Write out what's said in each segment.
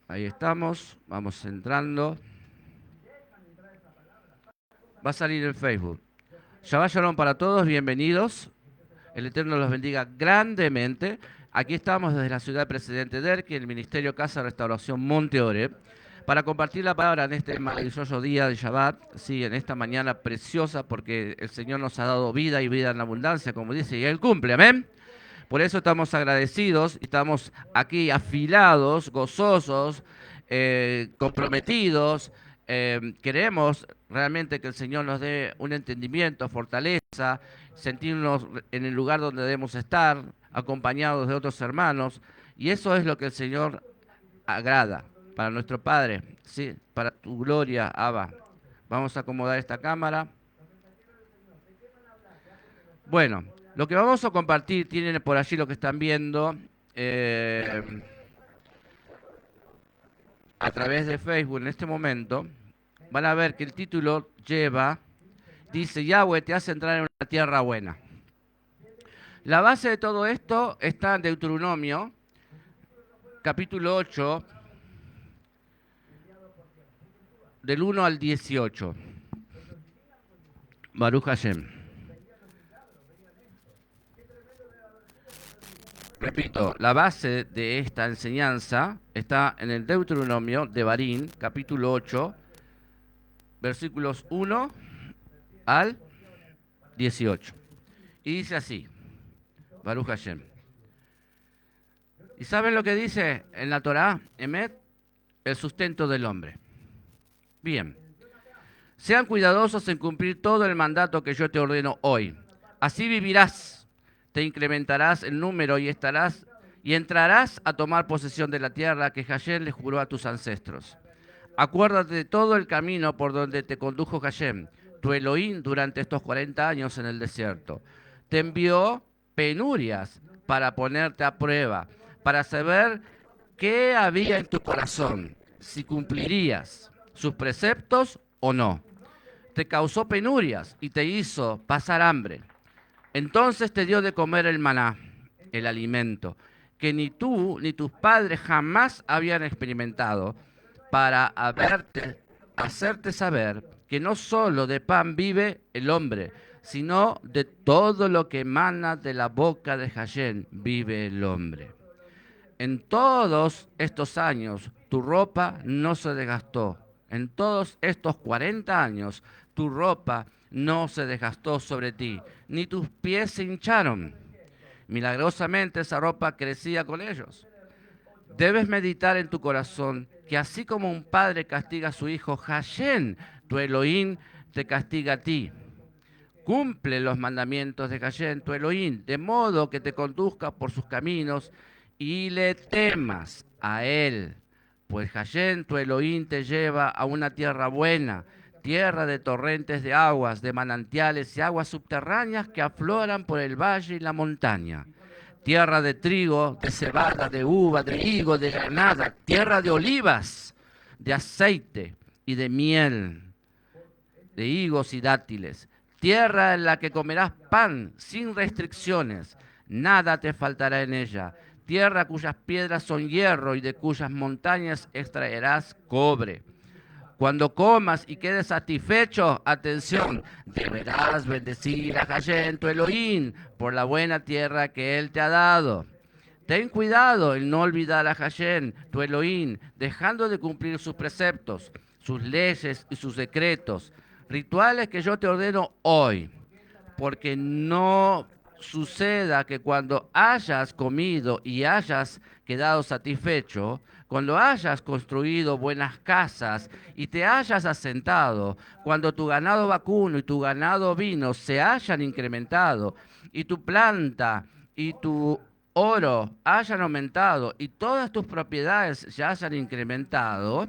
Ahí estamos, vamos entrando. Va a salir en Facebook. Shabbat Shalom para todos, bienvenidos. El Eterno los bendiga grandemente. Aquí estamos desde la ciudad de Presidente Derqui, el Ministerio Casa de Restauración Monte Oreb, para compartir la palabra en este maravilloso día de Shabbat, sí, en esta mañana preciosa, porque el Señor nos ha dado vida y vida en abundancia, como dice, y Él cumple, amén. Por eso estamos agradecidos, estamos aquí afilados, gozosos, comprometidos. Queremos realmente que el Señor nos dé un entendimiento, fortaleza, sentirnos en el lugar donde debemos estar, acompañados de otros hermanos. Y eso es lo que el Señor agrada para nuestro Padre, ¿sí? Para tu gloria, Abba. Vamos a acomodar esta cámara. Bueno, lo que vamos a compartir, tienen por allí lo que están viendo eh, a través de Facebook en este momento. Van a ver que el título dice, Yahweh te hace entrar en una tierra buena. La base de todo esto está en Deuteronomio, capítulo 8, del 1 al 18. Baruch Hashem. Repito, la base de esta enseñanza está en el Deuteronomio de Barín, capítulo 8, versículos 1 al 18. Y dice así, Baruch Hashem. ¿Y saben lo que dice en la Torá? Emet, el sustento del hombre. Bien, sean cuidadosos en cumplir todo el mandato que yo te ordeno hoy. Así vivirás, te incrementarás en número y entrarás a tomar posesión de la tierra que Hashem le juró a tus ancestros. Acuérdate de todo el camino por donde te condujo Hashem, tu Elohim, durante estos 40 años en el desierto. Te envió penurias para ponerte a prueba, para saber qué había en tu corazón, si cumplirías sus preceptos o no. Te causó penurias y te hizo pasar hambre. Entonces te dio de comer el maná, el alimento, que ni tú ni tus padres jamás habían experimentado, para hacerte saber que no solo de pan vive el hombre, sino de todo lo que emana de la boca de Hashem vive el hombre. En todos estos años tu ropa no se desgastó. En todos estos 40 años tu ropa no se desgastó sobre ti, ni tus pies se hincharon. Milagrosamente esa ropa crecía con ellos. Debes meditar en tu corazón que así como un padre castiga a su hijo, Hashem, tu Elohim, te castiga a ti. Cumple los mandamientos de Hashem, tu Elohim, de modo que te conduzca por sus caminos y le temas a él. Pues Hashem, tu Elohim, te lleva a una tierra buena, tierra de torrentes de aguas, de manantiales y aguas subterráneas que afloran por el valle y la montaña. Tierra de trigo, de cebada, de uva, de higo, de granada, tierra de olivas, de aceite y de miel, de higos y dátiles, tierra en la que comerás pan sin restricciones, nada te faltará en ella, tierra cuyas piedras son hierro y de cuyas montañas extraerás cobre. Cuando comas y quedes satisfecho, atención, deberás bendecir a Hashem, tu Elohim, por la buena tierra que Él te ha dado. Ten cuidado en no olvidar a Hashem, tu Elohim, dejando de cumplir sus preceptos, sus leyes y sus decretos, rituales que yo te ordeno hoy, porque no suceda que cuando hayas comido y hayas quedado satisfecho, cuando hayas construido buenas casas y te hayas asentado, cuando tu ganado vacuno y tu ganado ovino se hayan incrementado, y tu planta y tu oro hayan aumentado, y todas tus propiedades se hayan incrementado,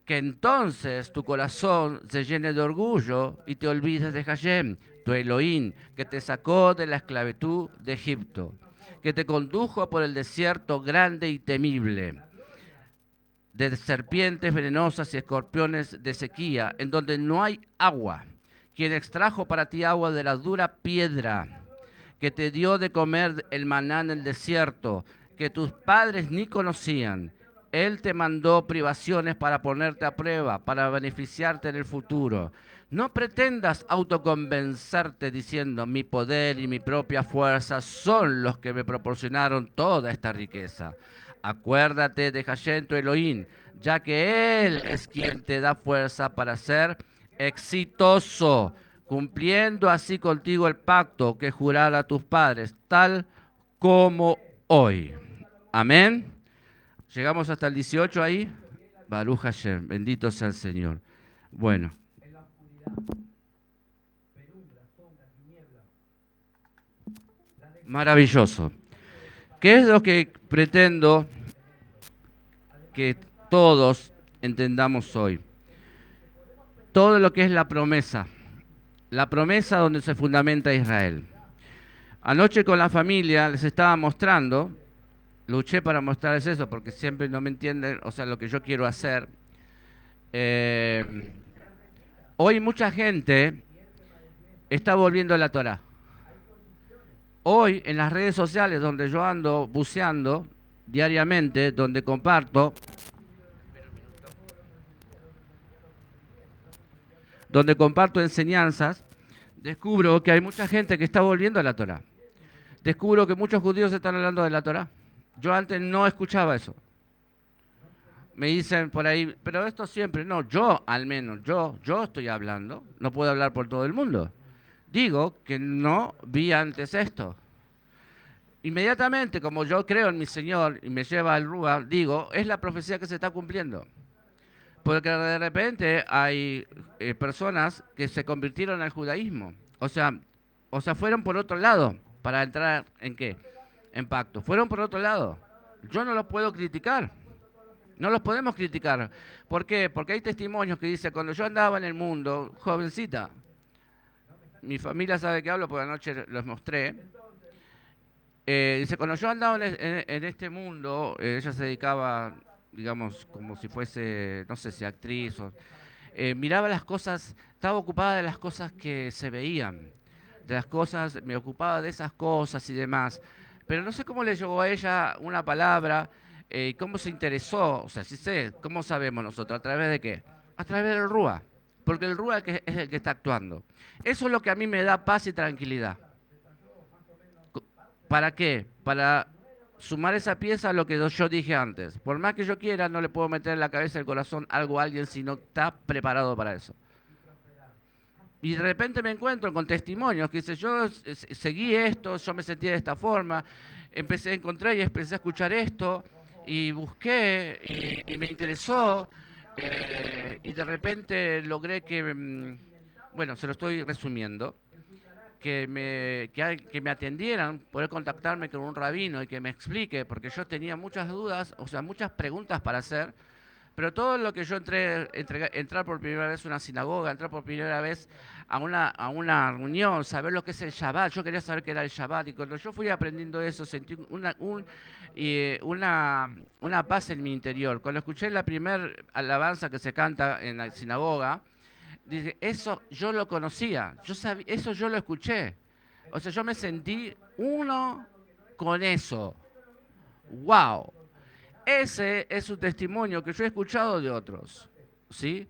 que entonces tu corazón se llene de orgullo y te olvides de Hashem, tu Elohim, que te sacó de la esclavitud de Egipto, que te condujo por el desierto grande y temible, de serpientes venenosas y escorpiones de sequía, en donde no hay agua, quien extrajo para ti agua de la dura piedra, que te dio de comer el maná en el desierto, que tus padres ni conocían. Él te mandó privaciones para ponerte a prueba, para beneficiarte en el futuro. No pretendas autoconvencerte diciendo mi poder y mi propia fuerza son los que me proporcionaron toda esta riqueza. Acuérdate de Hashem tu Elohim, ya que Él es quien te da fuerza para ser exitoso, cumpliendo así contigo el pacto que jurara a tus padres, tal como hoy. Amén. Llegamos hasta el 18 ahí. Baruch Hashem, bendito sea el Señor. Bueno, maravilloso. ¿Qué es lo que pretendo que todos entendamos hoy? Todo lo que es la promesa donde se fundamenta Israel. Anoche con la familia les estaba mostrando, luché para mostrarles eso porque siempre no me entienden, o sea, lo que yo quiero hacer. Eh, Hoy mucha gente está volviendo a la Torá. Hoy en las redes sociales donde yo ando buceando diariamente, donde comparto enseñanzas, descubro que hay mucha gente que está volviendo a la Torá. Descubro que muchos judíos están hablando de la Torá. Yo antes no escuchaba eso. Me dicen por ahí, pero esto siempre, no, yo al menos, yo estoy hablando, no puedo hablar por todo el mundo. Digo que no vi antes esto. Inmediatamente, como yo creo en mi Señor y me lleva al Rúa, digo, es la profecía que se está cumpliendo. Porque de repente hay personas que se convirtieron al judaísmo. O sea, fueron por otro lado para entrar en qué? En pacto. Fueron por otro lado. Yo no los puedo criticar. No los podemos criticar. ¿Por qué? Porque hay testimonios que dicen, cuando yo andaba en el mundo, jovencita, mi familia sabe que hablo porque anoche los mostré. Dice, cuando yo andaba en este mundo, ella se dedicaba, digamos, como si fuese, no sé si actriz o miraba las cosas, estaba ocupada de las cosas que se veían, de las cosas, me ocupaba de esas cosas y demás. Pero no sé cómo le llegó a ella una palabra, cómo se interesó, o sea, sí sé, ¿cómo sabemos nosotros? ¿A través de qué? A través del Rúa, porque el Rúa es el que está actuando. Eso es lo que a mí me da paz y tranquilidad. ¿Para qué? Para sumar esa pieza a lo que yo dije antes. Por más que yo quiera, no le puedo meter en la cabeza, el corazón, algo a alguien si no está preparado para eso. Y de repente me encuentro con testimonios que dicen, yo seguí esto, yo me sentí de esta forma, empecé a encontrar y empecé a escuchar esto, y busqué, y me interesó, y de repente logré que, bueno, se lo estoy resumiendo, que me atendieran, poder contactarme con un rabino y que me explique, porque yo tenía muchas dudas, o sea, muchas preguntas para hacer, pero todo lo que yo entrar por primera vez a una sinagoga, entrar por primera vez a una reunión, saber lo que es el Shabbat, yo quería saber qué era el Shabbat, y cuando yo fui aprendiendo eso, sentí una paz en mi interior. Cuando escuché la primera alabanza que se canta en la sinagoga, dice, eso yo lo conocía, yo sabía, eso yo lo escuché. O sea, yo me sentí uno con eso. ¡Wow! Ese es un testimonio que yo he escuchado de otros, ¿sí?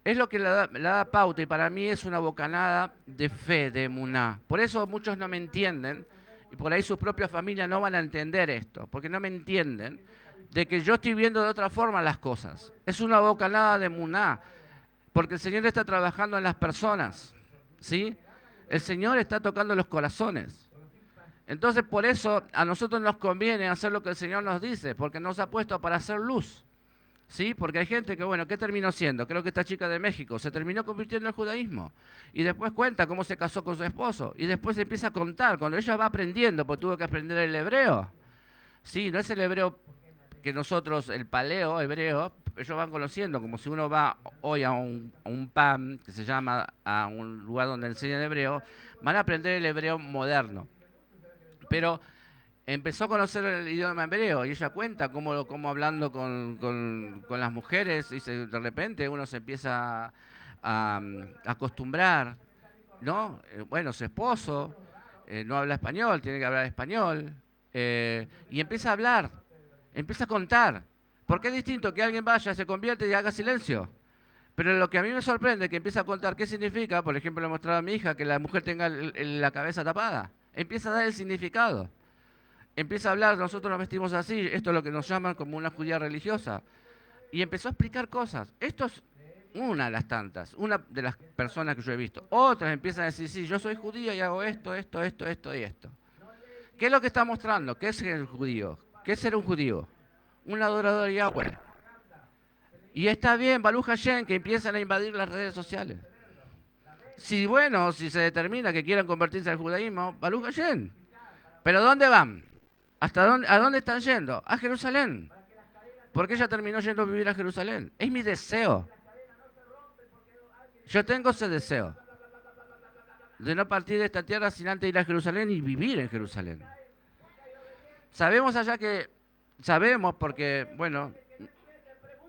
Es lo que le da pauta y para mí es una bocanada de fe, de emuná. Por eso muchos no me entienden y por ahí sus propias familias no van a entender esto, porque no me entienden de que yo estoy viendo de otra forma las cosas. Es una bocanada de emuná, porque el Señor está trabajando en las personas, ¿sí? El Señor está tocando los corazones. Entonces, por eso a nosotros nos conviene hacer lo que el Señor nos dice, porque nos ha puesto para hacer luz. ¿Sí? Porque hay gente que, bueno, ¿qué terminó siendo? Creo que esta chica de México se terminó convirtiendo en el judaísmo. Y después cuenta cómo se casó con su esposo. Y después empieza a contar, cuando ella va aprendiendo, porque tuvo que aprender el hebreo. Sí, no es el hebreo que nosotros, el paleo hebreo, ellos van conociendo, como si uno va hoy a un PAM, que se llama, a un lugar donde enseñan hebreo, van a aprender el hebreo moderno. Pero empezó a conocer el idioma hebreo y ella cuenta cómo hablando con las mujeres, dice, de repente uno se empieza a acostumbrar, ¿no? Bueno, su esposo no habla español, tiene que hablar español, Y empieza a hablar, empieza a contar. ¿Por qué es distinto que alguien vaya, se convierte y haga silencio? Pero lo que a mí me sorprende es que empieza a contar qué significa, por ejemplo, le mostraba a mi hija que la mujer tenga la cabeza tapada. Empieza a dar el significado. Empieza a hablar, nosotros nos vestimos así, esto es lo que nos llaman como una judía religiosa. Y empezó a explicar cosas. Esto es una de las tantas, una de las personas que yo he visto. Otras empiezan a decir, sí, yo soy judío y hago esto, esto, esto, esto y esto. ¿Qué es lo que está mostrando? ¿Qué es ser judío? ¿Qué es ser un judío? Un adorador de Yahweh. Y está bien, Baruch Hashem, que empiezan a invadir las redes sociales. Si bueno, si se determina que quieran convertirse al judaísmo, Baruch Hashem. Pero ¿dónde van? ¿A dónde están yendo? A Jerusalén. Porque ella terminó yendo a vivir a Jerusalén. Es mi deseo. Yo tengo ese deseo de no partir de esta tierra sin antes ir a Jerusalén y vivir en Jerusalén. Sabemos allá que, sabemos porque, bueno,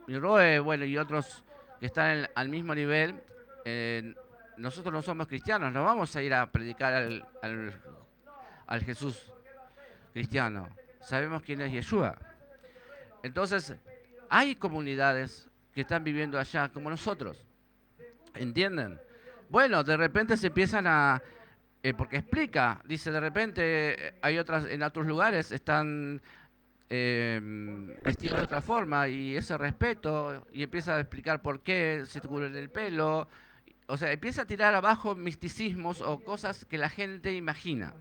mi Roe, bueno, y otros que están al mismo nivel, eh, nosotros no somos cristianos, no vamos a ir a predicar al Jesús cristiano. Sabemos quién es Yeshua. Entonces, hay comunidades que están viviendo allá como nosotros. ¿Entienden? Bueno, de repente se empiezan porque explica, dice, de repente hay otras, en otros lugares están vestidos de otra forma y ese respeto, y empieza a explicar por qué se cubren el pelo. O sea, empieza a tirar abajo misticismos o cosas que la gente imagina.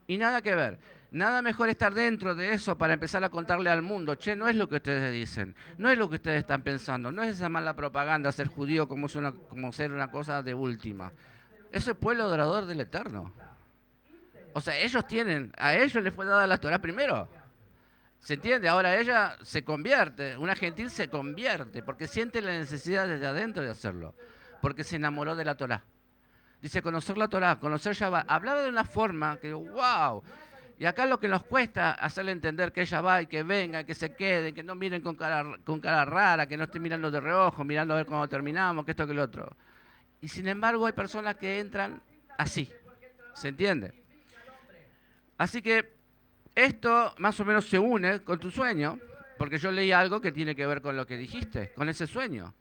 Y nada que ver. Nada mejor estar dentro de eso para empezar a contarle al mundo, che, no es lo que ustedes dicen, no es lo que ustedes están pensando, no es esa mala propaganda ser judío como ser una cosa de última. Eso es pueblo adorador del Eterno. O sea, a ellos les fue dada la Torah primero. ¿Se entiende? Ahora ella se convierte, una gentil se convierte, porque siente la necesidad desde adentro de hacerlo, porque se enamoró de la Torah. Dice, conocer la Torah, conocer Shabbat. Hablaba de una forma que, wow. Y acá lo que nos cuesta hacerle entender que ella va y que venga, que se quede, que no miren con cara rara, que no estén mirando de reojo, mirando a ver cómo terminamos, que esto, que lo otro. Y sin embargo hay personas que entran así, ¿se entiende? Así que esto más o menos se une con tu sueño, porque yo leí algo que tiene que ver con lo que dijiste, con ese sueño.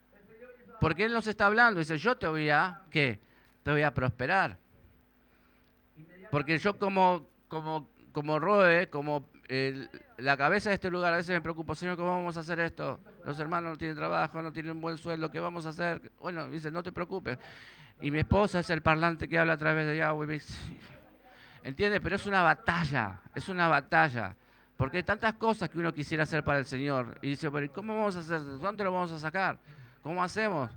Porque Él nos está hablando, dice, yo te voy a, ¿qué? Te voy a prosperar. Porque yo como Roe, como la cabeza de este lugar, a veces me preocupo, Señor, ¿cómo vamos a hacer esto? Los hermanos no tienen trabajo, no tienen un buen sueldo, ¿qué vamos a hacer? Bueno, dice, no te preocupes. Y mi esposa es el parlante que habla a través de Yahweh. ¿Entiendes? Pero es una batalla, es una batalla. Porque hay tantas cosas que uno quisiera hacer para el Señor. Y dice, pero ¿cómo vamos a hacer? ¿Dónde lo vamos a sacar? ¿Cómo hacemos?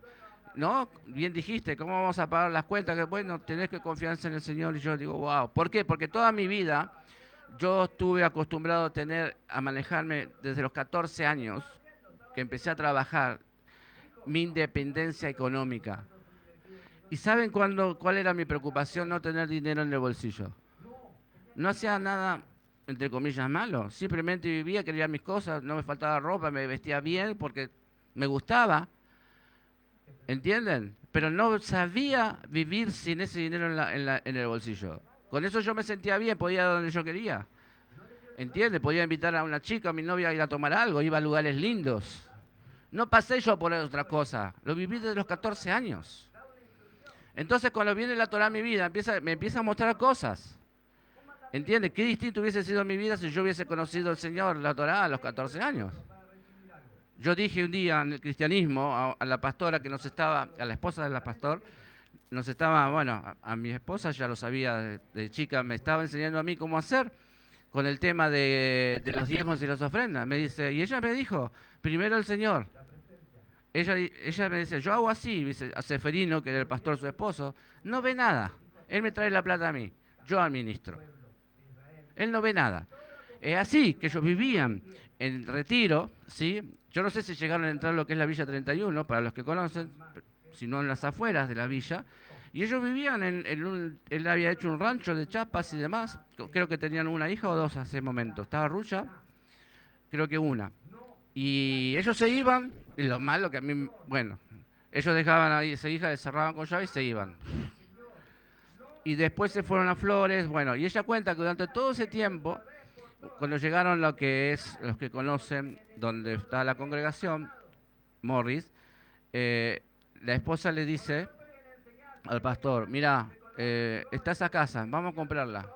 ¿No? Bien dijiste, ¿cómo vamos a pagar las cuentas? Que bueno, tenés que confiar en el Señor. Y yo digo, wow. ¿Por qué? Porque toda mi vida yo estuve acostumbrado a manejarme desde los 14 años, que empecé a trabajar, mi independencia económica. ¿Y saben cuál era mi preocupación? No tener dinero en el bolsillo. No hacía nada, entre comillas, malo. Simplemente vivía, quería mis cosas, no me faltaba ropa, me vestía bien porque me gustaba. ¿Entienden? Pero no sabía vivir sin ese dinero en el bolsillo. Con eso yo me sentía bien, podía ir a donde yo quería. ¿Entiendes? Podía invitar a una chica, a mi novia, a ir a tomar algo, iba a lugares lindos. No pasé yo por otra cosa, lo viví desde los 14 años. Entonces cuando viene la Torah a mi vida, me empieza a mostrar cosas. ¿Entiendes? Qué distinto hubiese sido mi vida si yo hubiese conocido al Señor, la Torah, a los 14 años. Yo dije un día en el cristianismo a la pastora que a la esposa de la pastor, bueno, a mi esposa ya lo sabía de chica, me estaba enseñando a mí cómo hacer con el tema de los diezmos y las ofrendas. Me dice, y ella me dijo, primero el Señor. Ella me dice, yo hago así, dice, a Seferino, que era el pastor, su esposo, no ve nada. Él me trae la plata a mí, yo administro. Él no ve nada. Es así que ellos vivían en Retiro, ¿sí? Yo no sé si llegaron a entrar a lo que es la Villa 31, para los que conocen, sino en las afueras de la villa. Y ellos vivían él había hecho un rancho de chapas y demás. Creo que tenían una hija o dos hace ese momento. Estaba Rucha, creo que una. Y ellos se iban, y lo malo que a mí, bueno, ellos dejaban ahí esa hija, cerraban con llave y se iban. Y después se fueron a Flores, bueno, y ella cuenta que durante todo ese tiempo Cuando llegaron lo que es, los que conocen donde está la congregación, Morris, la esposa le dice al pastor, mira, está esa casa, vamos a comprarla.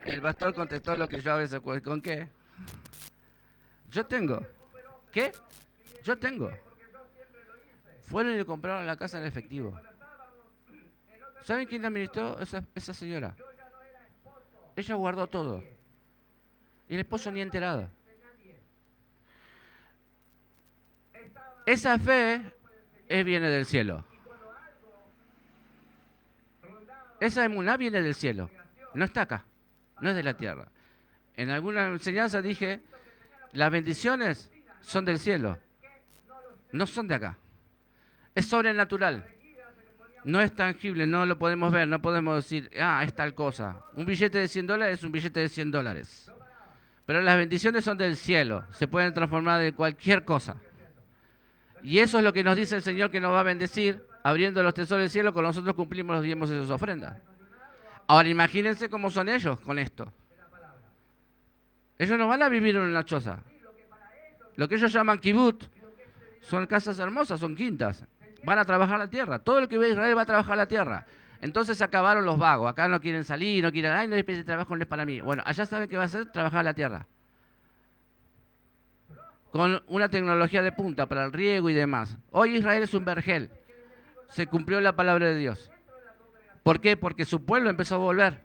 El pastor contestó lo que yo a veces, ¿con qué? Yo tengo. ¿Qué? Yo tengo. Fueron y le compraron la casa en efectivo. ¿Saben quién administró esa señora? Ella guardó todo. Y el esposo ni enterado. Esa fe viene del cielo. Esa emuná viene del cielo. No está acá. No es de la tierra. En alguna enseñanza dije, las bendiciones son del cielo. No son de acá. Es sobrenatural. No es tangible, no lo podemos ver, no podemos decir, es tal cosa. Un billete de $100 es un billete de $100. Pero las bendiciones son del cielo, se pueden transformar de cualquier cosa. Y eso es lo que nos dice el Señor que nos va a bendecir, abriendo los tesoros del cielo, con nosotros cumplimos los diezmos de sus ofrendas. Ahora imagínense cómo son ellos con esto. Ellos no van a vivir en una choza. Lo que ellos llaman kibut son casas hermosas, son quintas. Van a trabajar la tierra. Todo el que ve a Israel va a trabajar la tierra. Entonces se acabaron los vagos. Acá no quieren salir, no quieren, no hay especie de trabajo, no es para mí. Bueno, allá saben que va a ser trabajar la tierra. Con una tecnología de punta para el riego y demás. Hoy Israel es un vergel. Se cumplió la palabra de Dios. ¿Por qué? Porque su pueblo empezó a volver.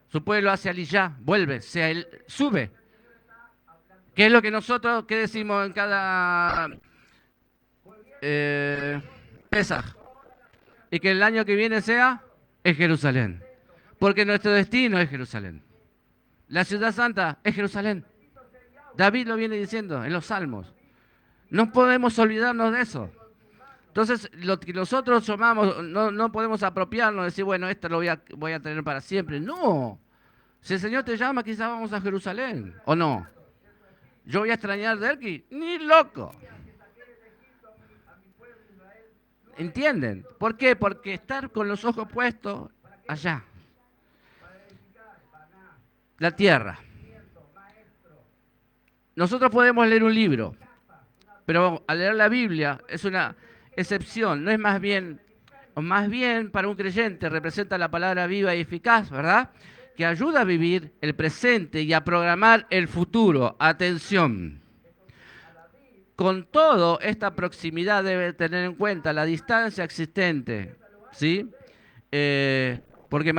Su pueblo hace aliyá, vuelve, sube. ¿Qué es lo que nosotros, qué decimos en cada Pesaj? Y que el año que viene sea en Jerusalén. Porque nuestro destino es Jerusalén. La ciudad santa es Jerusalén. David lo viene diciendo en los Salmos. No podemos olvidarnos de eso. Entonces, lo que nosotros llamamos, no podemos apropiarnos, decir, bueno, esto lo voy a tener para siempre. No. Si el Señor te llama, quizás vamos a Jerusalén. ¿O no? ¿Yo voy a extrañar de Erki? Ni loco. ¿Entienden? ¿Por qué? Porque estar con los ojos puestos allá. La tierra. Nosotros podemos leer un libro, pero al leer la Biblia es una excepción, no es más bien para un creyente representa la palabra viva y eficaz, ¿verdad? Que ayuda a vivir el presente y a programar el futuro. Atención. Con todo, esta proximidad debe tener en cuenta la distancia existente, ¿sí? Porque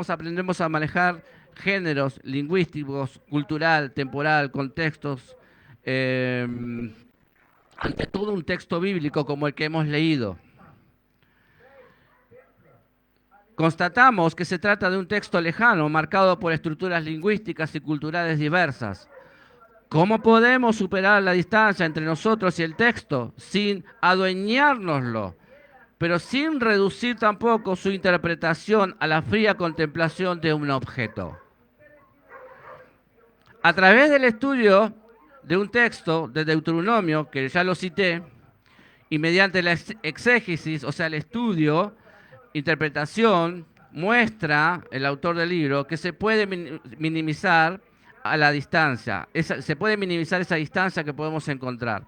aprendemos a manejar géneros lingüísticos, cultural, temporal, contextos, ante todo un texto bíblico como el que hemos leído. Constatamos que se trata de un texto lejano, marcado por estructuras lingüísticas y culturales diversas. ¿Cómo podemos superar la distancia entre nosotros y el texto sin adueñárnoslo, pero sin reducir tampoco su interpretación a la fría contemplación de un objeto? A través del estudio de un texto de Deuteronomio, que ya lo cité, y mediante la exégesis, o sea, el estudio, interpretación, muestra el autor del libro que se puede minimizar a la distancia, se puede minimizar esa distancia que podemos encontrar.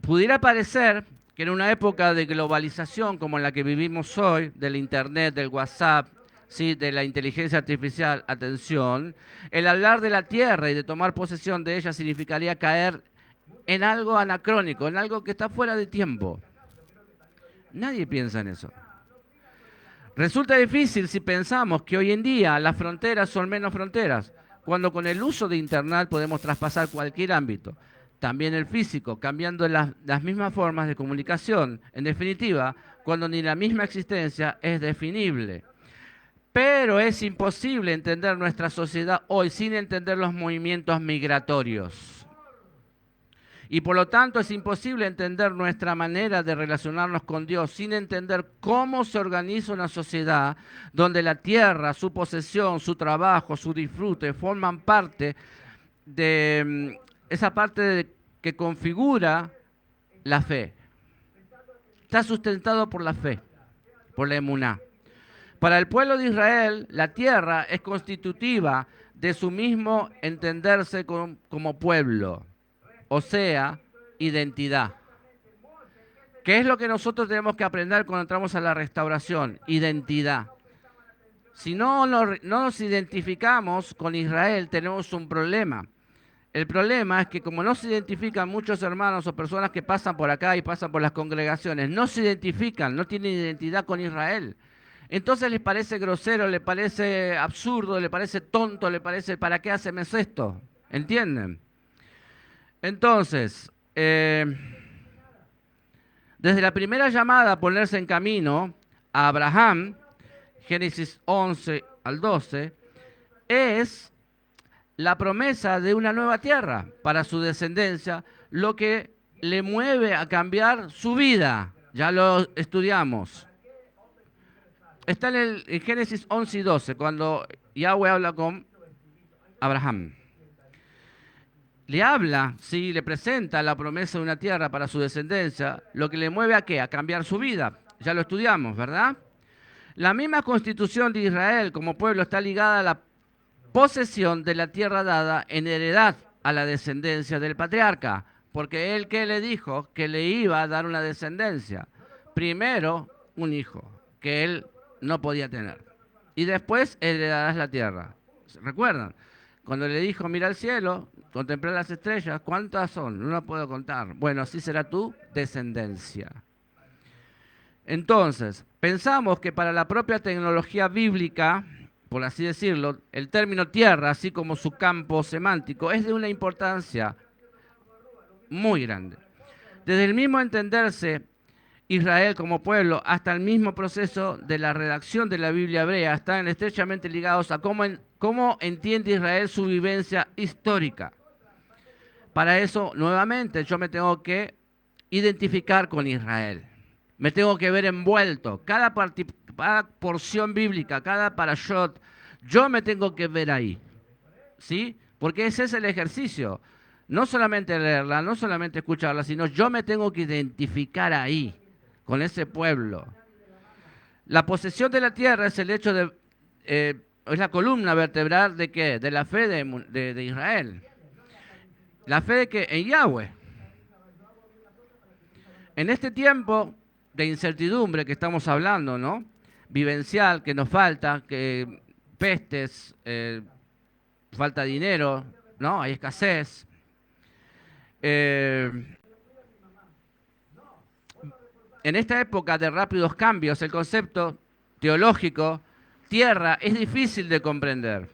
Pudiera parecer que en una época de globalización como en la que vivimos hoy, del internet, del WhatsApp, ¿sí?, de la inteligencia artificial, atención, el hablar de la tierra y de tomar posesión de ella significaría caer en algo anacrónico, en algo que está fuera de tiempo. Nadie piensa en eso. Resulta difícil si pensamos que hoy en día las fronteras son menos fronteras, cuando con el uso de Internet podemos traspasar cualquier ámbito, también el físico, cambiando las mismas formas de comunicación. En definitiva, cuando ni la misma existencia es definible. Pero es imposible entender nuestra sociedad hoy sin entender los movimientos migratorios. Y por lo tanto es imposible entender nuestra manera de relacionarnos con Dios sin entender cómo se organiza una sociedad donde la tierra, su posesión, su trabajo, su disfrute forman parte de esa parte que configura la fe. Está sustentado por la fe, por la emuná. Para el pueblo de Israel, la tierra es constitutiva de su mismo entenderse como pueblo, o sea, identidad. ¿Qué es lo que nosotros tenemos que aprender cuando entramos a la restauración? Identidad. Si no nos identificamos con Israel, tenemos un problema. El problema es que como no se identifican muchos hermanos o personas que pasan por acá y pasan por las congregaciones, no se identifican, no tienen identidad con Israel. Entonces les parece grosero, les parece absurdo, les parece tonto, les parece, ¿para qué hacemos esto? ¿Entienden? Entonces, desde la primera llamada a ponerse en camino a Abraham, Génesis 11 al 12, es la promesa de una nueva tierra para su descendencia, lo que le mueve a cambiar su vida. Ya lo estudiamos. Está en Génesis 11 y 12, cuando Yahweh habla con Abraham. Le habla, sí, le presenta la promesa de una tierra para su descendencia, lo que le mueve a qué, a cambiar su vida. Ya lo estudiamos, ¿verdad? La misma constitución de Israel como pueblo está ligada a la posesión de la tierra dada en heredad a la descendencia del patriarca, porque él, ¿qué le dijo? Que le iba a dar una descendencia. Primero, un hijo, que él no podía tener. Y después heredarás la tierra. ¿Recuerdan? Cuando le dijo, mira al cielo, contemplá las estrellas, ¿cuántas son? No las puedo contar. Bueno, así será tu descendencia. Entonces, pensamos que para la propia tecnología bíblica, por así decirlo, el término tierra, así como su campo semántico, es de una importancia muy grande. Desde el mismo entenderse Israel como pueblo hasta el mismo proceso de la redacción de la Biblia hebrea están estrechamente ligados a cómo entiende Israel su vivencia histórica. Para eso, nuevamente, yo me tengo que identificar con Israel. Me tengo que ver envuelto. Cada porción bíblica, cada parashot, yo me tengo que ver ahí. ¿Sí? Porque ese es el ejercicio. No solamente leerla, no solamente escucharla, sino yo me tengo que identificar ahí, con ese pueblo. La posesión de la tierra es el hecho de, es la columna vertebral de qué? De la fe de Israel. La fe de que en Yahweh. En este tiempo de incertidumbre que estamos hablando, ¿no? Vivencial, que nos falta, que pestes, falta dinero, ¿no? Hay escasez. En esta época de rápidos cambios, el concepto teológico, tierra, es difícil de comprender.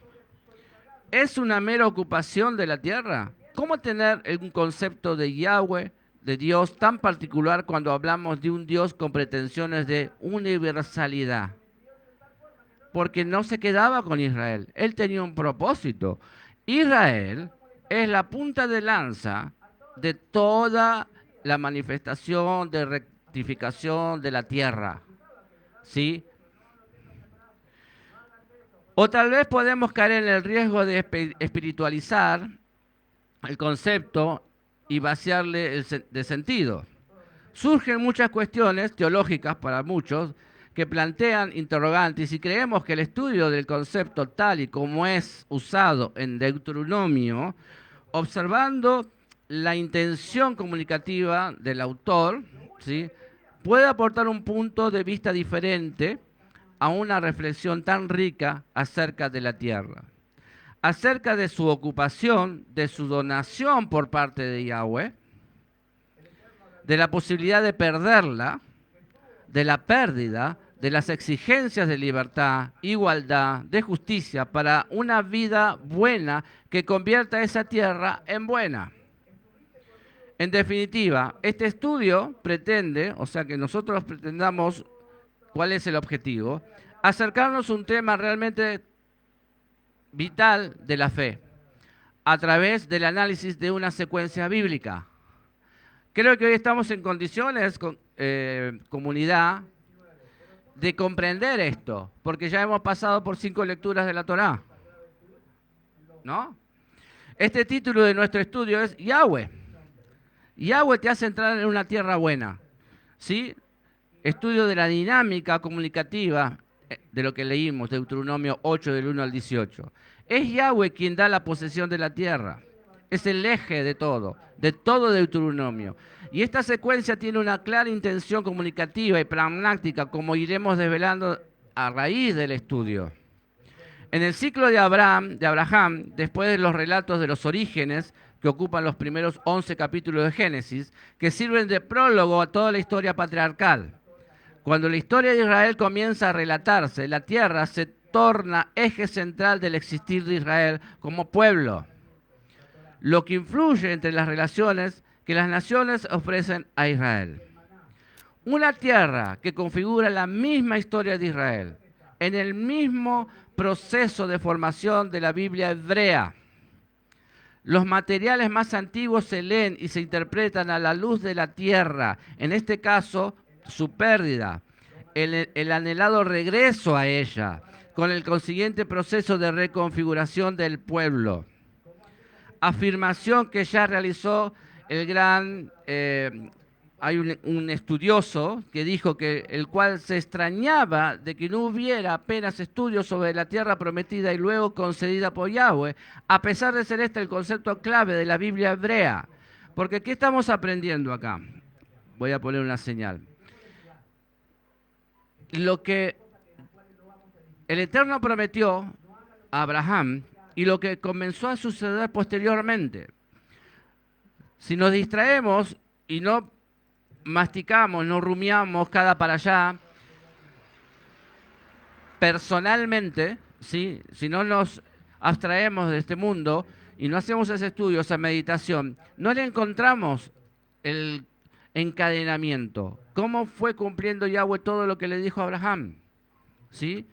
¿Es una mera ocupación de la tierra? ¿Cómo tener un concepto de Yahweh, de Dios, tan particular cuando hablamos de un Dios con pretensiones de universalidad? Porque no se quedaba con Israel, él tenía un propósito. Israel es la punta de lanza de toda la manifestación de rectificación de la tierra, ¿sí? O tal vez podemos caer en el riesgo de espiritualizar el concepto y vaciarle de sentido. Surgen muchas cuestiones teológicas para muchos que plantean interrogantes y creemos que el estudio del concepto tal y como es usado en Deuteronomio, observando la intención comunicativa del autor, ¿sí?, puede aportar un punto de vista diferente a una reflexión tan rica acerca de la tierra, acerca de su ocupación, de su donación por parte de Yahweh, de la posibilidad de perderla, de la pérdida, de las exigencias de libertad, igualdad, de justicia para una vida buena que convierta esa tierra en buena. En definitiva, este estudio pretende, o sea que nosotros pretendamos, ¿cuál es el objetivo? Acercarnos a un tema realmente vital de la fe, a través del análisis de una secuencia bíblica. Creo que hoy estamos en condiciones, comunidad, de comprender esto, porque ya hemos pasado por 5 lecturas de la Torá, ¿no? Este título de nuestro estudio es Yahweh. Yahweh te hace entrar en una tierra buena, ¿sí? estudio de la dinámica comunicativa de lo que leímos, Deuteronomio 8 del 1 al 18. Es Yahweh quien da la posesión de la tierra. Es el eje de todo Deuteronomio. Y esta secuencia tiene una clara intención comunicativa y pragmática, como iremos desvelando a raíz del estudio. En el ciclo de Abraham, después de los relatos de los orígenes, que ocupan los primeros 11 capítulos de Génesis, que sirven de prólogo a toda la historia patriarcal. Cuando la historia de Israel comienza a relatarse, la tierra se torna eje central del existir de Israel como pueblo, lo que influye entre las relaciones que las naciones ofrecen a Israel. Una tierra que configura la misma historia de Israel, en el mismo proceso de formación de la Biblia hebrea. Los materiales más antiguos se leen y se interpretan a la luz de la tierra, en este caso, su pérdida, el anhelado regreso a ella, con el consiguiente proceso de reconfiguración del pueblo. Afirmación que ya realizó el gran, hay un estudioso que dijo que el cual se extrañaba de que no hubiera apenas estudios sobre la tierra prometida y luego concedida por Yahweh, a pesar de ser este el concepto clave de la Biblia hebrea. Porque ¿qué estamos aprendiendo acá? Voy a poner una señal. Lo que el Eterno prometió a Abraham y lo que comenzó a suceder posteriormente. Si nos distraemos y no masticamos, no rumiamos cada para allá, personalmente, ¿sí? Si no nos abstraemos de este mundo y no hacemos ese estudio, esa meditación, no le encontramos el encadenamiento. ¿Cómo fue cumpliendo Yahweh todo lo que le dijo a Abraham? ¿Sí?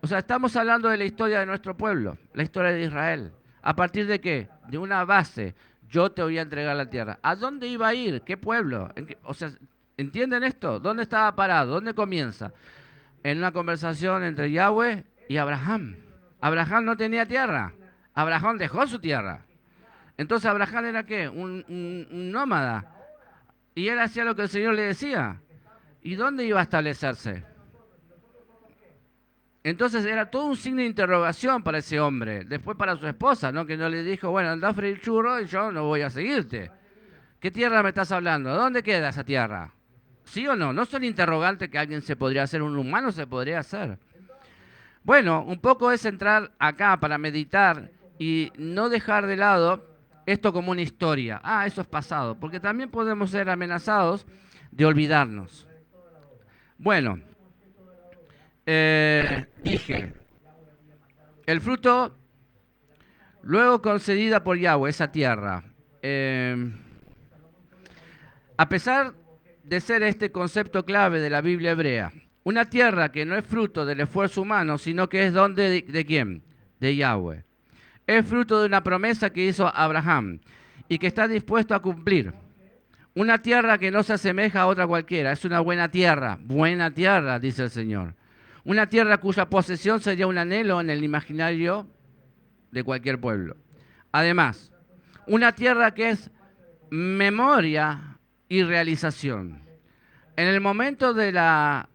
O sea, estamos hablando de la historia de nuestro pueblo, la historia de Israel. ¿A partir de qué? De una base. Yo te voy a entregar la tierra. ¿A dónde iba a ir? ¿Qué pueblo? O sea, ¿entienden esto? ¿Dónde estaba parado? ¿Dónde comienza? En una conversación entre Yahweh y Abraham. Abraham no tenía tierra. Abraham dejó su tierra. Entonces, ¿Abraham era qué? Un nómada. Y él hacía lo que el Señor le decía. ¿Y dónde iba a establecerse? Entonces era todo un signo de interrogación para ese hombre. Después para su esposa, ¿no? Que no le dijo, bueno, anda a freír churro y yo no voy a seguirte. ¿Qué tierra me estás hablando? ¿Dónde queda esa tierra? ¿Sí o no? No son interrogantes que alguien se podría hacer, un humano se podría hacer. Bueno, un poco es entrar acá para meditar y no dejar de lado esto como una historia. Ah, eso es pasado, porque también podemos ser amenazados de olvidarnos. Bueno, dije, el fruto luego concedida por Yahweh, esa tierra. A pesar de ser este concepto clave de la Biblia hebrea, una tierra que no es fruto del esfuerzo humano, sino que es don de ¿quién? De Yahweh. Es fruto de una promesa que hizo Abraham y que está dispuesto a cumplir. Una tierra que no se asemeja a otra cualquiera, es una buena tierra, dice el Señor. Una tierra cuya posesión sería un anhelo en el imaginario de cualquier pueblo. Además, una tierra que es memoria y realización. En el momento de la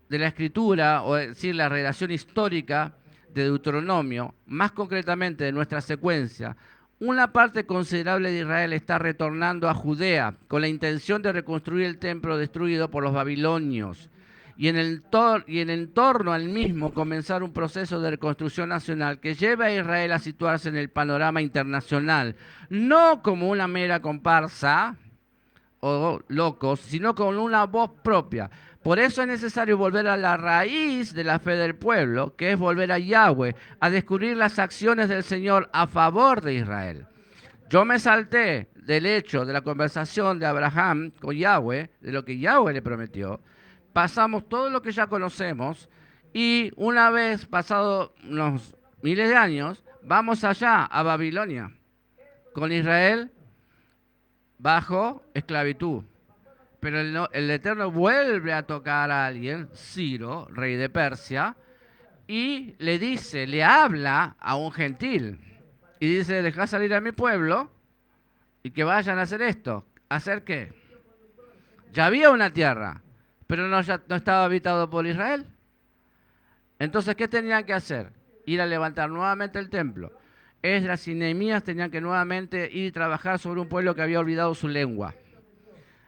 escritura, o decir, la relación histórica de Deuteronomio, más concretamente de nuestra secuencia, una parte considerable de Israel está retornando a Judea con la intención de reconstruir el templo destruido por los babilonios y en torno al mismo comenzar un proceso de reconstrucción nacional que lleve a Israel a situarse en el panorama internacional, no como una mera comparsa o locos, sino con una voz propia. Por eso es necesario volver a la raíz de la fe del pueblo, que es volver a Yahweh, a descubrir las acciones del Señor a favor de Israel. Yo me salté del hecho de la conversación de Abraham con Yahweh, de lo que Yahweh le prometió. Pasamos todo lo que ya conocemos y una vez pasado unos miles de años, vamos allá a Babilonia, con Israel bajo esclavitud. Pero el Eterno vuelve a tocar a alguien, Ciro, rey de Persia, y le dice, le habla a un gentil. Y dice, dejá salir a mi pueblo y que vayan a hacer esto. ¿Hacer qué? Ya había una tierra, pero no estaba habitado por Israel. Entonces, ¿qué tenían que hacer? Ir a levantar nuevamente el templo. Esdras y Nehemías tenían que nuevamente ir y trabajar sobre un pueblo que había olvidado su lengua.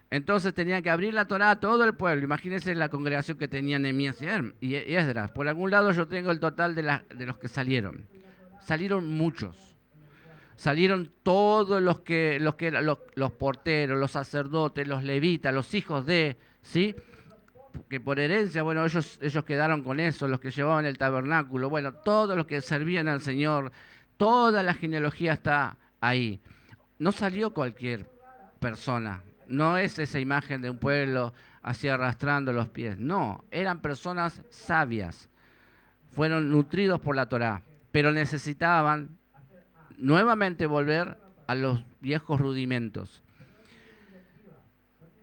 Entonces tenían que abrir la Torá a todo el pueblo. Imagínense la congregación que tenían Nehemías y Esdras. Por algún lado yo tengo el total de los que salieron. Salieron muchos. Salieron todos los porteros, los sacerdotes, los levitas, los hijos de, ¿sí? Que por herencia, bueno, ellos quedaron con eso, los que llevaban el tabernáculo, bueno, todos los que servían al Señor, toda la genealogía está ahí. No salió cualquier persona, no es esa imagen de un pueblo así arrastrando los pies, no, eran personas sabias, fueron nutridos por la Torá, pero necesitaban nuevamente volver a los viejos rudimentos.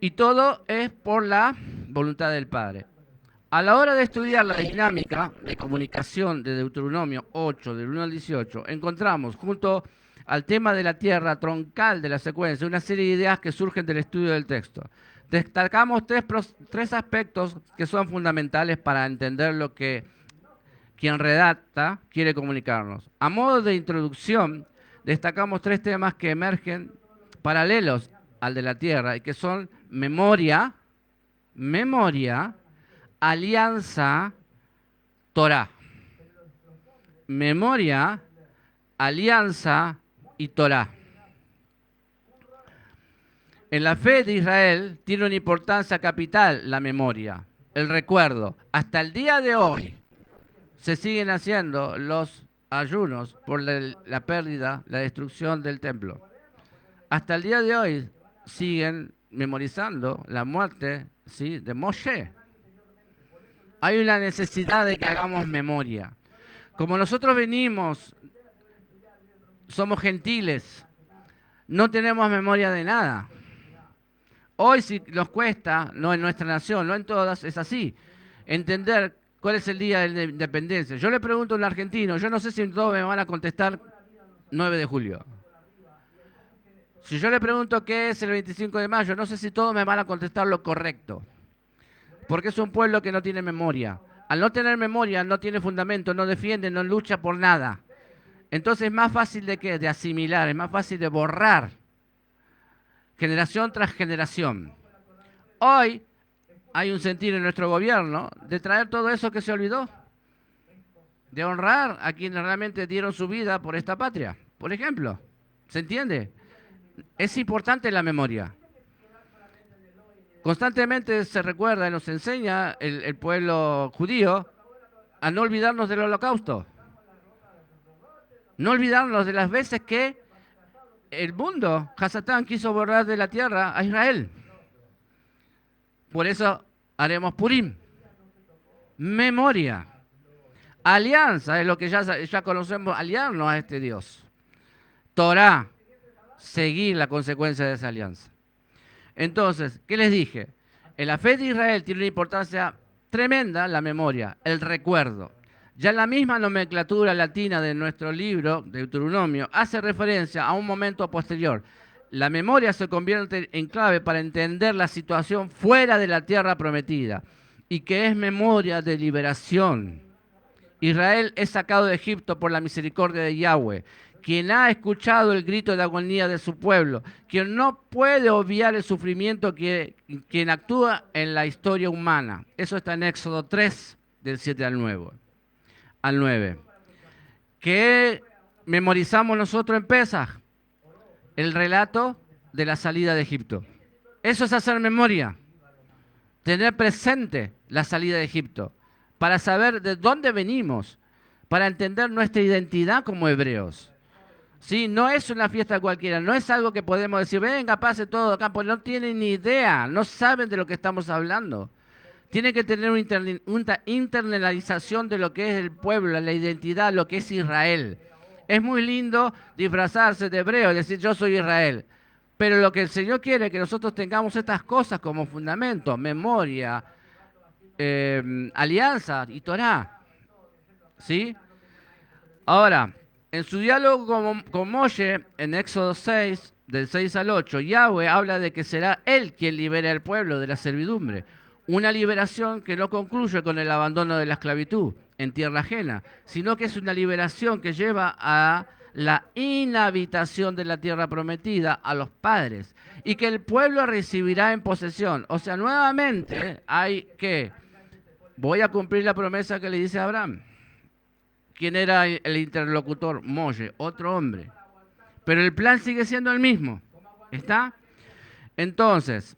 Y todo es por la voluntad del Padre. A la hora de estudiar la dinámica de comunicación de Deuteronomio 8, del 1 al 18, encontramos, junto al tema de la tierra troncal de la secuencia, una serie de ideas que surgen del estudio del texto. Destacamos tres aspectos que son fundamentales para entender lo que quien redacta quiere comunicarnos. A modo de introducción, destacamos tres temas que emergen paralelos al de la tierra y que son memoria, alianza, Torá. Memoria, alianza y Torá. En la fe de Israel tiene una importancia capital la memoria, el recuerdo. Hasta el día de hoy se siguen haciendo los ayunos por la pérdida, la destrucción del templo. Hasta el día de hoy siguen memorizando la muerte, ¿sí?, de Moshe. Hay una necesidad de que hagamos memoria. Como nosotros venimos, somos gentiles, no tenemos memoria de nada. Hoy si nos cuesta, no en nuestra nación, no en todas, es así, entender cuál es el día de la independencia. Yo le pregunto a un argentino, yo no sé si todos me van a contestar 9 de julio. Si yo le pregunto qué es el 25 de mayo, no sé si todos me van a contestar lo correcto. Porque es un pueblo que no tiene memoria. Al no tener memoria, no tiene fundamento, no defiende, no lucha por nada. Entonces es más fácil de ¿qué? De asimilar, es más fácil de borrar. Generación tras generación. Hoy hay un sentir en nuestro gobierno de traer todo eso que se olvidó. De honrar a quienes realmente dieron su vida por esta patria. Por ejemplo, ¿se entiende? Es importante la memoria. Constantemente se recuerda y nos enseña el pueblo judío a no olvidarnos del holocausto. No olvidarnos de las veces que el mundo, Hasatán, quiso borrar de la tierra a Israel. Por eso haremos Purim. Memoria. Alianza es lo que ya conocemos, aliarnos a este Dios. Torá. Seguir la consecuencia de esa alianza. Entonces, ¿qué les dije? En la fe de Israel tiene una importancia tremenda la memoria, el recuerdo. Ya la misma nomenclatura latina de nuestro libro, Deuteronomio, hace referencia a un momento posterior. La memoria se convierte en clave para entender la situación fuera de la tierra prometida y que es memoria de liberación. Israel es sacado de Egipto por la misericordia de Yahweh, quien ha escuchado el grito de agonía de su pueblo, quien no puede obviar el sufrimiento quien actúa en la historia humana. Eso está en Éxodo 3, del 7 al 9. ¿Qué memorizamos nosotros en Pesaj? El relato de la salida de Egipto. Eso es hacer memoria, tener presente la salida de Egipto, para saber de dónde venimos, para entender nuestra identidad como hebreos. Sí, no es una fiesta cualquiera, no es algo que podemos decir, venga, pase todo acá, pues no tienen ni idea, no saben de lo que estamos hablando. Tienen que tener una internalización de lo que es el pueblo, la identidad, lo que es Israel. Es muy lindo disfrazarse de hebreo y decir yo soy Israel, pero lo que el Señor quiere es que nosotros tengamos estas cosas como fundamento, memoria, alianza y Torá. ¿Sí? Ahora, en su diálogo con Moshe, en Éxodo 6, del 6 al 8, Yahweh habla de que será Él quien libere al pueblo de la servidumbre. Una liberación que no concluye con el abandono de la esclavitud en tierra ajena, sino que es una liberación que lleva a la inhabitación de la tierra prometida a los padres y que el pueblo recibirá en posesión. O sea, nuevamente hay que, voy a cumplir la promesa que le dice a Abraham. ¿Quién era el interlocutor? Moshe, otro hombre. Pero el plan sigue siendo el mismo. ¿Está? Entonces,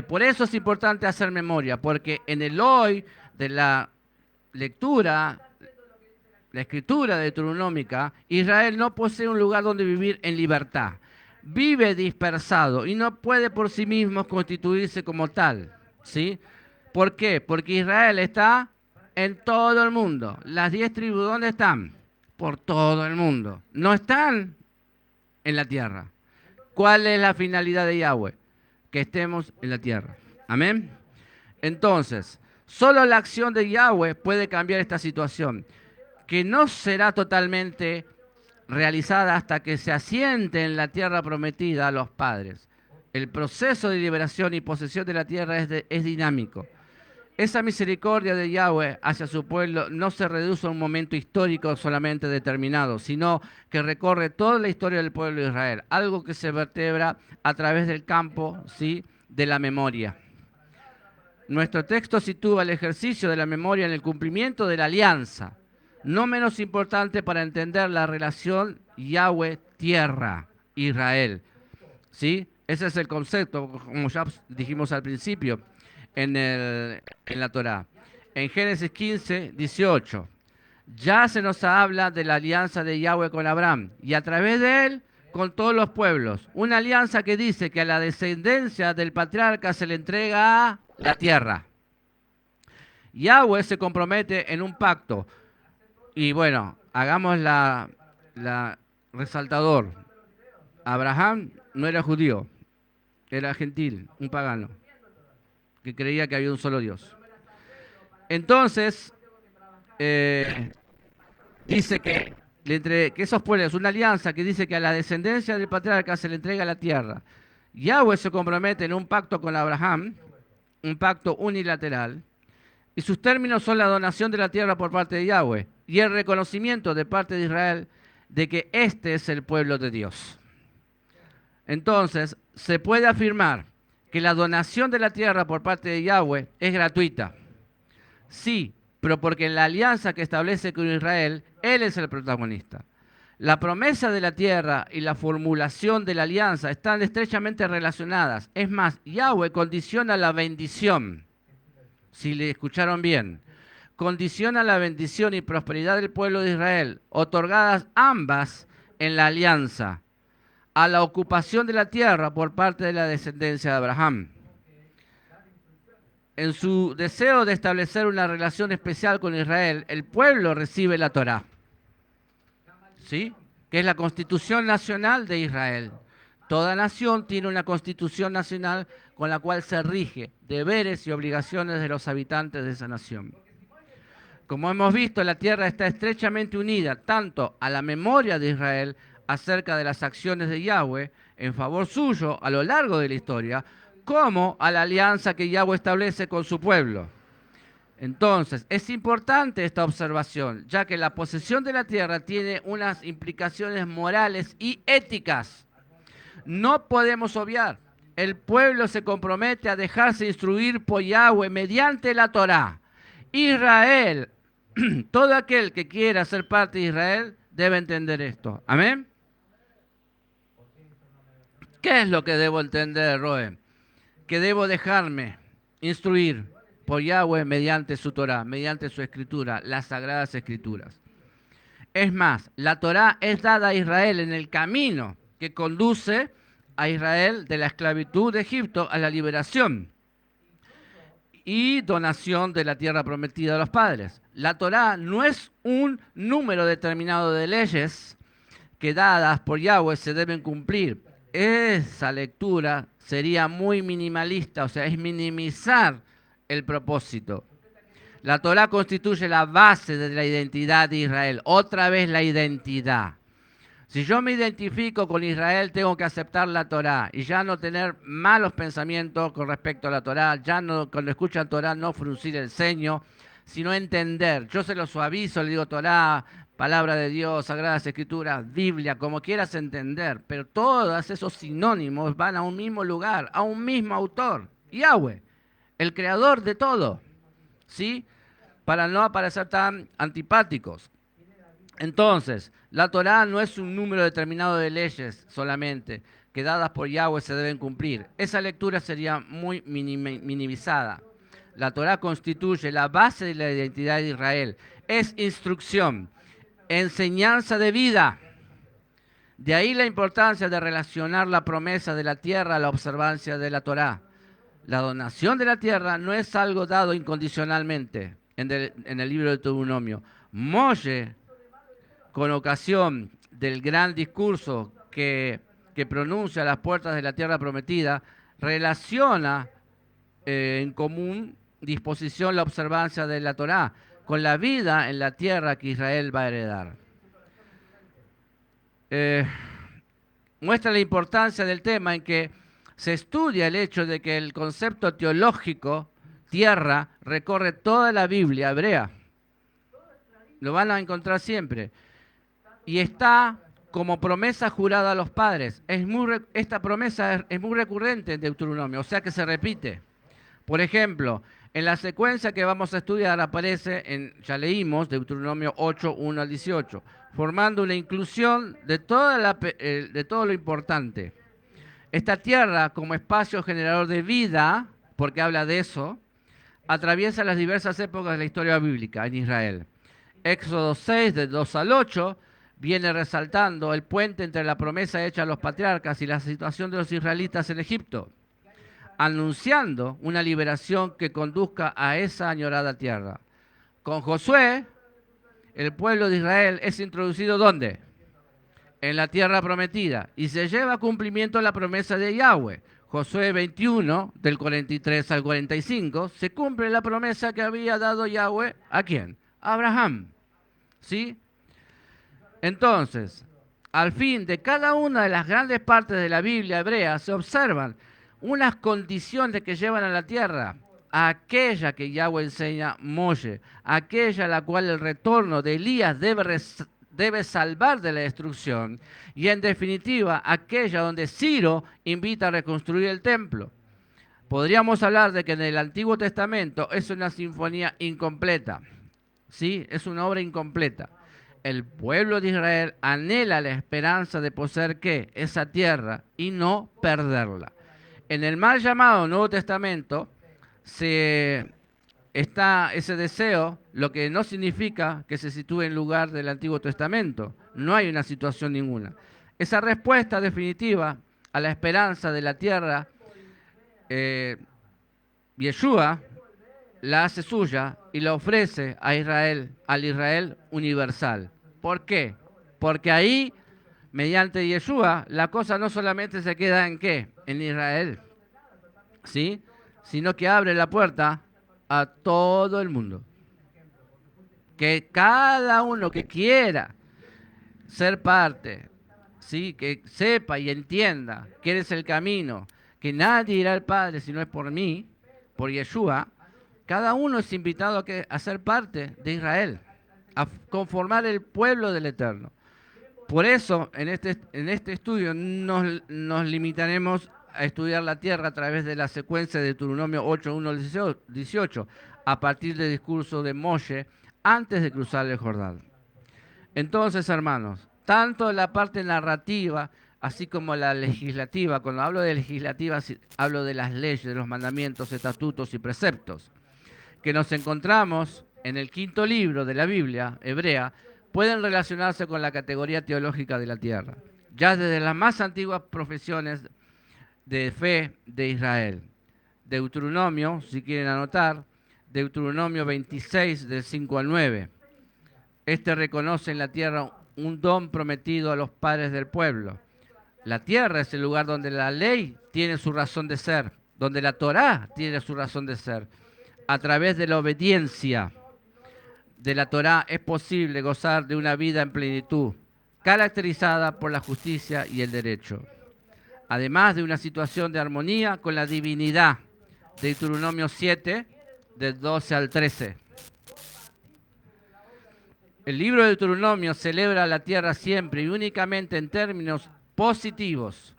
por eso es importante hacer memoria, porque en el hoy de la lectura, la escritura deuteronómica, Israel no posee un lugar donde vivir en libertad. Vive dispersado y no puede por sí mismo constituirse como tal. ¿Sí? ¿Por qué? Porque Israel está en todo el mundo. Las 10 tribus, ¿dónde están? Por todo el mundo. No están en la tierra. ¿Cuál es la finalidad de Yahweh? Que estemos en la tierra. Amén. Entonces, solo la acción de Yahweh puede cambiar esta situación, que no será totalmente realizada hasta que se asiente en la tierra prometida a los padres. El proceso de liberación y posesión de la tierra es dinámico. Esa misericordia de Yahweh hacia su pueblo no se reduce a un momento histórico solamente determinado, sino que recorre toda la historia del pueblo de Israel, algo que se vertebra a través del campo, ¿sí?, de la memoria. Nuestro texto sitúa el ejercicio de la memoria en el cumplimiento de la alianza, no menos importante para entender la relación Yahweh-tierra-Israel. ¿Sí? Ese es el concepto, como ya dijimos al principio, en la Torá. En Génesis 15, 18, ya se nos habla de la alianza de Yahweh con Abraham y a través de él con todos los pueblos. Una alianza que dice que a la descendencia del patriarca se le entrega la tierra. Yahweh se compromete en un pacto. Y bueno, hagamos la resaltador. Abraham no era judío, era gentil, un pagano, que creía que había un solo Dios. Entonces, dice que esos pueblos, una alianza que dice que a la descendencia del patriarca se le entrega la tierra. Yahweh se compromete en un pacto con Abraham, un pacto unilateral, y sus términos son la donación de la tierra por parte de Yahweh y el reconocimiento de parte de Israel de que este es el pueblo de Dios. Entonces, se puede afirmar que la donación de la tierra por parte de Yahweh es gratuita. Sí, pero porque en la alianza que establece con Israel, Él es el protagonista. La promesa de la tierra y la formulación de la alianza están estrechamente relacionadas. Es más, Yahweh condiciona la bendición. Si le escucharon bien, condiciona la bendición y prosperidad del pueblo de Israel, otorgadas ambas en la alianza, a la ocupación de la tierra por parte de la descendencia de Abraham. En su deseo de establecer una relación especial con Israel, el pueblo recibe la Torá, ¿sí?, que es la constitución nacional de Israel. Toda nación tiene una constitución nacional con la cual se rige deberes y obligaciones de los habitantes de esa nación. Como hemos visto, la tierra está estrechamente unida tanto a la memoria de Israel acerca de las acciones de Yahweh en favor suyo a lo largo de la historia, como a la alianza que Yahweh establece con su pueblo. Entonces, es importante esta observación, ya que la posesión de la tierra tiene unas implicaciones morales y éticas. No podemos obviar. El pueblo se compromete a dejarse instruir por Yahweh mediante la Torá. Israel, todo aquel que quiera ser parte de Israel debe entender esto. ¿Amén? ¿Qué es lo que debo entender, Roe? Que debo dejarme instruir por Yahweh mediante su Torá, mediante su escritura, las sagradas escrituras. Es más, la Torá es dada a Israel en el camino que conduce a Israel de la esclavitud de Egipto a la liberación y donación de la tierra prometida a los padres. La Torá no es un número determinado de leyes que dadas por Yahweh se deben cumplir. Esa lectura sería muy minimalista, o sea, es minimizar el propósito. La Torá constituye la base de la identidad de Israel. Otra vez la identidad. Si yo me identifico con Israel, tengo que aceptar la Torá y ya no tener malos pensamientos con respecto a la Torá, ya no, cuando escuchan Torá, no fruncir el ceño, sino entender. Yo se lo suavizo, le digo Torá, palabra de Dios, Sagradas Escrituras, Biblia, como quieras entender, pero todos esos sinónimos van a un mismo lugar, a un mismo autor, Yahweh, el creador de todo, ¿sí? Para no aparecer tan antipáticos. Entonces, la Torá no es un número determinado de leyes solamente, que dadas por Yahweh se deben cumplir. Esa lectura sería muy minimizada. La Torá constituye la base de la identidad de Israel. Es instrucción, enseñanza de vida. De ahí la importancia de relacionar la promesa de la tierra a la observancia de la Torá. La donación de la tierra no es algo dado incondicionalmente en el libro de Deuteronomio. Moshe, con ocasión del gran discurso que pronuncia a las puertas de la tierra prometida, relaciona en común disposición la observancia de la Torá con la vida en la tierra que Israel va a heredar. Muestra la importancia del tema en que se estudia el hecho de que el concepto teológico tierra recorre toda la Biblia hebrea. Lo van a encontrar siempre. Y está como promesa jurada a los padres. Esta promesa es muy recurrente en Deuteronomio, o sea que se repite. Por ejemplo, en la secuencia que vamos a estudiar aparece, ya leímos, Deuteronomio 8, 1 al 18, formando una inclusión de todo lo importante. Esta tierra, como espacio generador de vida, porque habla de eso, atraviesa las diversas épocas de la historia bíblica en Israel. Éxodo 6, del 2 al 8, viene resaltando el puente entre la promesa hecha a los patriarcas y la situación de los israelitas en Egipto, anunciando una liberación que conduzca a esa añorada tierra. Con Josué, el pueblo de Israel es introducido ¿dónde? En la tierra prometida, y se lleva a cumplimiento la promesa de Yahweh. Josué 21, del 43 al 45, se cumple la promesa que había dado Yahweh, ¿a quién? A Abraham, ¿sí? Entonces, al fin de cada una de las grandes partes de la Biblia hebrea se observan unas condiciones que llevan a la tierra, aquella que Yahweh enseña Moshe, aquella a la cual el retorno de Elías debe salvar de la destrucción, y en definitiva aquella donde Ciro invita a reconstruir el templo. Podríamos hablar de que en el Antiguo Testamento es una sinfonía incompleta, ¿sí? Es una obra incompleta. El pueblo de Israel anhela la esperanza de poseer ¿qué? Esa tierra y no perderla. En el mal llamado Nuevo Testamento está ese deseo, lo que no significa que se sitúe en lugar del Antiguo Testamento. No hay una situación ninguna. Esa respuesta definitiva a la esperanza de la tierra, Yeshua la hace suya y la ofrece a Israel, al Israel universal. ¿Por qué? Porque ahí, mediante Yeshua, la cosa no solamente se queda en ¿qué? En Israel, ¿sí? Sino que abre la puerta a todo el mundo. Que cada uno que quiera ser parte, ¿sí? Que sepa y entienda que eres el camino, que nadie irá al Padre si no es por mí, por Yeshua. Cada uno es invitado a ser parte de Israel, a conformar el pueblo del Eterno. Por eso, en este estudio nos limitaremos a estudiar la tierra a través de la secuencia de Deuteronomio 8, 1 al 18, a partir del discurso de Moshe antes de cruzar el Jordán. Entonces, hermanos, tanto la parte narrativa, así como la legislativa, cuando hablo de legislativa, hablo de las leyes, de los mandamientos, estatutos y preceptos, que nos encontramos en el quinto libro de la Biblia hebrea, pueden relacionarse con la categoría teológica de la tierra, ya desde las más antiguas profesiones de fe de Israel. Deuteronomio, si quieren anotar, Deuteronomio 26, del 5 al 9. Este reconoce en la tierra un don prometido a los padres del pueblo. La tierra es el lugar donde la ley tiene su razón de ser, donde la Torá tiene su razón de ser. A través de la obediencia de la Torá es posible gozar de una vida en plenitud, caracterizada por la justicia y el derecho, además de una situación de armonía con la divinidad. Deuteronomio 7, del 12 al 13. El libro de Deuteronomio celebra la tierra siempre y únicamente en términos positivos.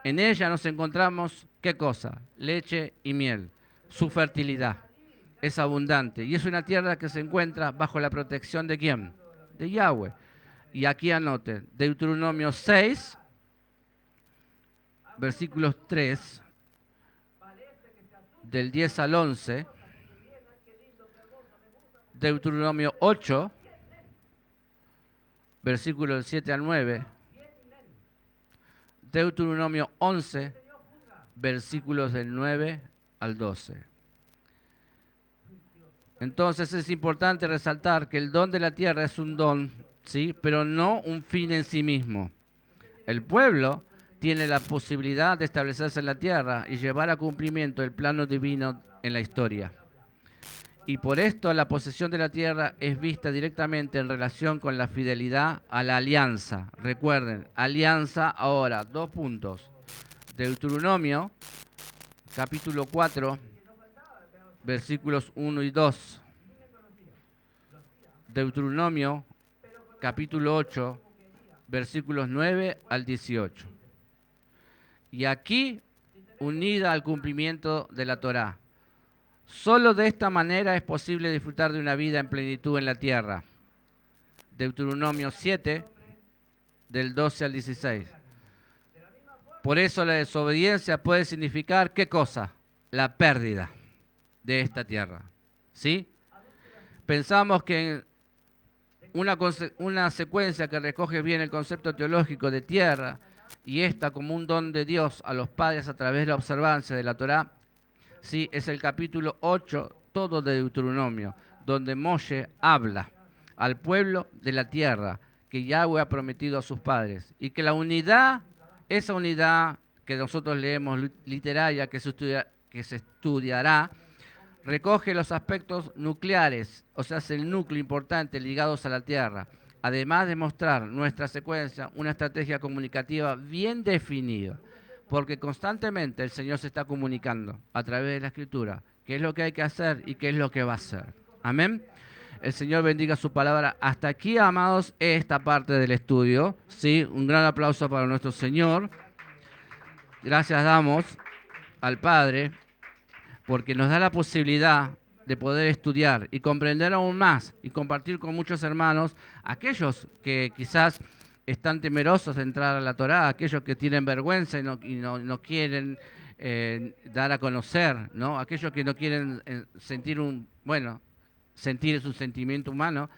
En ella nos encontramos, ¿qué cosa? Leche y miel. Su fertilidad es abundante y es una tierra que se encuentra bajo la protección ¿de quién? De Yahweh. Y aquí anoten, Deuteronomio 6, versículos 3, del 10 al 11, Deuteronomio 8, versículos del 7 al 9, Deuteronomio 11, versículos del 9 al 12. Entonces es importante resaltar que el don de la tierra es un don, ¿sí? Pero no un fin en sí mismo. El pueblo tiene la posibilidad de establecerse en la tierra y llevar a cumplimiento el plano divino en la historia. Y por esto la posesión de la tierra es vista directamente en relación con la fidelidad a la alianza. Recuerden, alianza ahora, 2 puntos. Deuteronomio, capítulo 4, versículos 1 y 2. Deuteronomio, capítulo 8, versículos 9 al 18. Y aquí, unida al cumplimiento de la Torá. Solo de esta manera es posible disfrutar de una vida en plenitud en la tierra. Deuteronomio 7, del 12 al 16. Por eso la desobediencia puede significar, ¿qué cosa? La pérdida de esta tierra. ¿Sí? Pensamos que una secuencia que recoge bien el concepto teológico de tierra y esta como un don de Dios a los padres a través de la observancia de la Torá, sí, es el capítulo 8, todo de Deuteronomio, donde Moshe habla al pueblo de la tierra que Yahweh ha prometido a sus padres y que la unidad, esa unidad que nosotros leemos literaria, que se estudiará, recoge los aspectos nucleares, o sea, es el núcleo importante ligados a la tierra, además de mostrar nuestra secuencia, una estrategia comunicativa bien definida, porque constantemente el Señor se está comunicando a través de la Escritura, qué es lo que hay que hacer y qué es lo que va a hacer. Amén. El Señor bendiga su palabra. Hasta aquí, amados, esta parte del estudio. ¿Sí? Un gran aplauso para nuestro Señor. Gracias damos al Padre, porque nos da la posibilidad de poder estudiar y comprender aún más y compartir con muchos hermanos, aquellos que quizás están temerosos de entrar a la Torá, aquellos que tienen vergüenza y no quieren dar a conocer, ¿no? Aquellos que no quieren sentir es un sentimiento humano,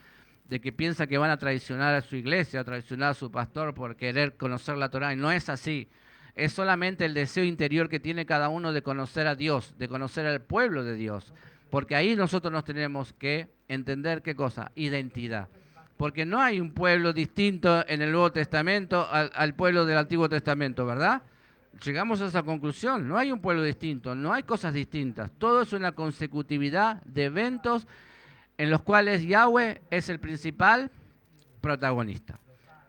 de que piensa que van a traicionar a su iglesia, a traicionar a su pastor por querer conocer la Torá, y no es así. Es solamente el deseo interior que tiene cada uno de conocer a Dios, de conocer al pueblo de Dios. Porque ahí nosotros nos tenemos que entender qué cosa, identidad. Porque no hay un pueblo distinto en el Nuevo Testamento al pueblo del Antiguo Testamento, ¿verdad? Llegamos a esa conclusión, no hay un pueblo distinto, no hay cosas distintas. Todo es una consecutividad de eventos en los cuales Yahweh es el principal protagonista.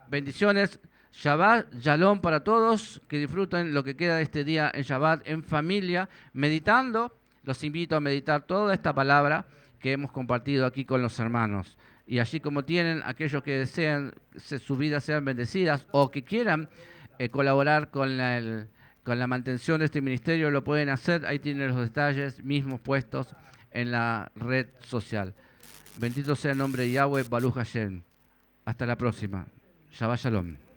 Bendiciones. Shabbat, Shalom para todos, que disfruten lo que queda de este día en Shabbat en familia, meditando. Los invito a meditar toda esta palabra que hemos compartido aquí con los hermanos. Y así como tienen aquellos que desean sus vidas sean bendecidas o que quieran colaborar con la mantención de este ministerio, lo pueden hacer. Ahí tienen los detalles mismos puestos en la red social. Bendito sea el nombre de Yahweh, Baruch Hashem. Hasta la próxima. Shabbat Shalom.